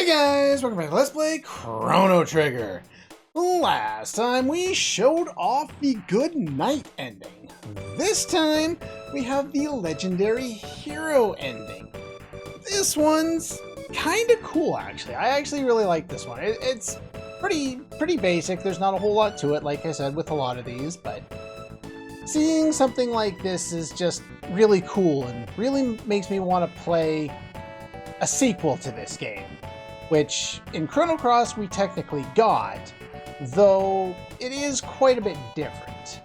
Hey guys, welcome back to Let's Play Chrono Trigger. Last time we showed off the good night ending. This time we have the legendary hero ending. This one's kind of cool actually. I actually really like this one. It's pretty basic. There's not a whole lot to it, like I said, with a lot of these, but seeing something like this is just really cool and really makes me want to play a sequel to this game, which in Chrono Cross we technically got, though it is quite a bit different.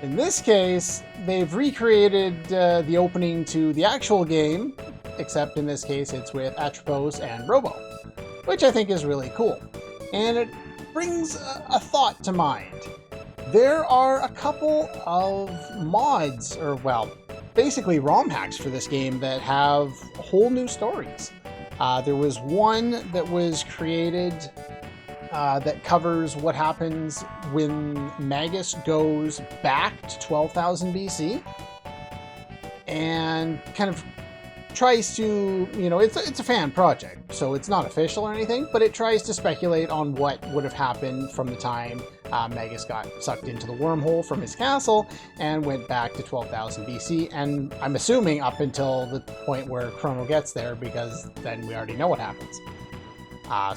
In this case, they've recreated the opening to the actual game, except in this case it's with Atropos and Robo, which I think is really cool. And it brings a thought to mind. There are a couple of mods, or well, basically ROM hacks for this game that have whole new stories. There was one that was created that covers what happens when Magus goes back to 12,000 BC and kind of tries to, you know, it's a fan project, so it's not official or anything, but it tries to speculate on what would have happened from the time Magus got sucked into the wormhole from his castle and went back to 12,000 BC, and I'm assuming up until the point where Chrono gets there, because then we already know what happens.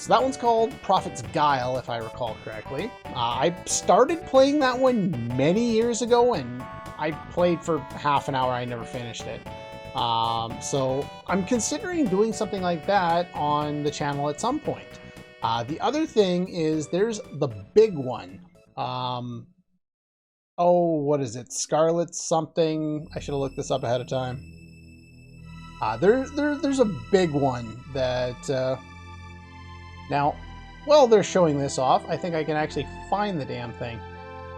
So that one's called Prophet's Guile, if I recall correctly. I started playing that one many years ago, and I played for half an hour. I never finished it. So I'm considering doing something like that on the channel at some point. The other thing is there's the big one. Oh, what is it? Scarlet something. I should have looked this up ahead of time. There's a big one that, now, while they're showing this off, I think I can actually find the damn thing,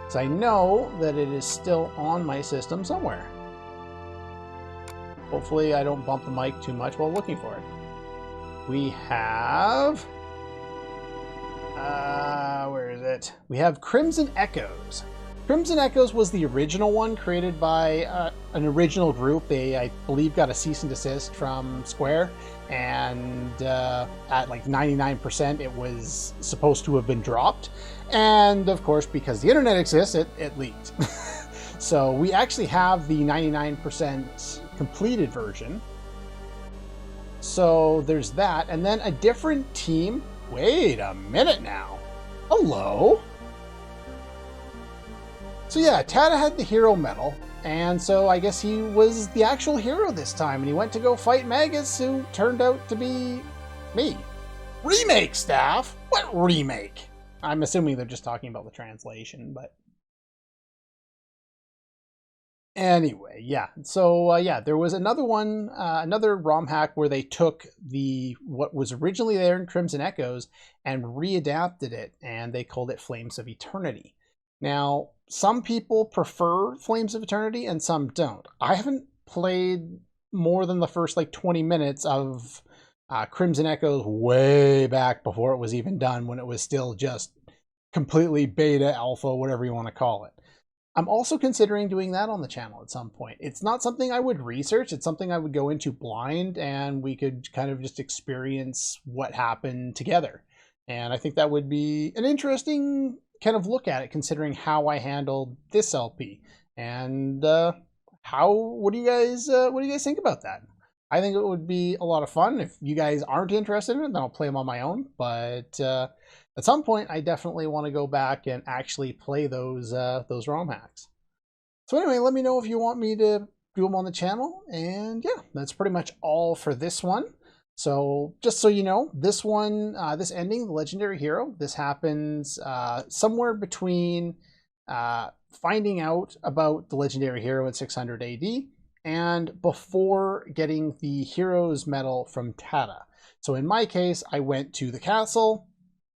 because I know that it is still on my system somewhere. Hopefully I don't bump the mic too much while looking for it. We have... where is it? We have Crimson Echoes. Crimson Echoes was the original one created by an original group. They, I believe, got a cease and desist from Square, and at like 99% it was supposed to have been dropped. And of course, because the internet exists, it leaked. So we actually have the 99% completed version. So there's that, and then a different team. Wait a minute now. Hello. So yeah, Tada had the hero medal, and so I guess he was the actual hero this time, and he went to go fight Magus, who turned out to be me. Remake staff? What remake? I'm assuming they're just talking about the translation, but anyway, yeah. So yeah, there was another one, another ROM hack where they took what was originally there in Crimson Echoes and readapted it, and they called it Flames of Eternity. Now, some people prefer Flames of Eternity and some don't. I haven't played more than the first like 20 minutes of Crimson Echoes way back before it was even done, when it was still just completely beta, alpha, whatever you want to call it. I'm also considering doing that on the channel at some point. It's not something I would research. It's something I would go into blind, and we could kind of just experience what happened together. And I think that would be an interesting kind of look at it, considering how I handled this LP. And what do you guys think about that? I think it would be a lot of fun. If you guys aren't interested in it, then I'll play them on my own. But at some point, I definitely want to go back and actually play those ROM hacks. So anyway, let me know if you want me to do them on the channel. And yeah, that's pretty much all for this one. So just so you know, this one, this ending, the legendary hero, this happens somewhere between finding out about the legendary hero in 600 AD and before getting the hero's medal from Tada. So in my case, I went to the castle,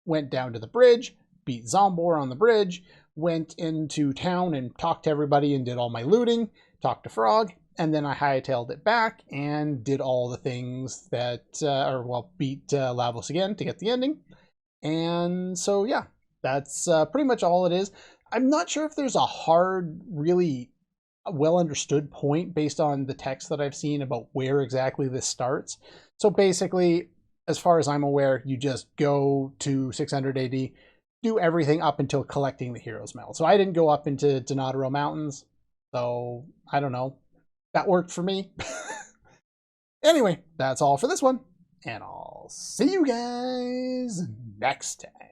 went down to the bridge, beat Zombor on the bridge, went into town and talked to everybody and did all my looting, talked to Frog, and then I hightailed it back and did all the things that, beat Lavos again to get the ending. And so yeah, that's pretty much all it is. I'm not sure if there's a hard, really well understood point based on the text that I've seen about where exactly this starts. So basically, as far as I'm aware, you just go to 600 AD, do everything up until collecting the Hero's Medal. So I didn't go up into Donataro Mountains, so I don't know. That worked for me. Anyway, that's all for this one, and I'll see you guys next time.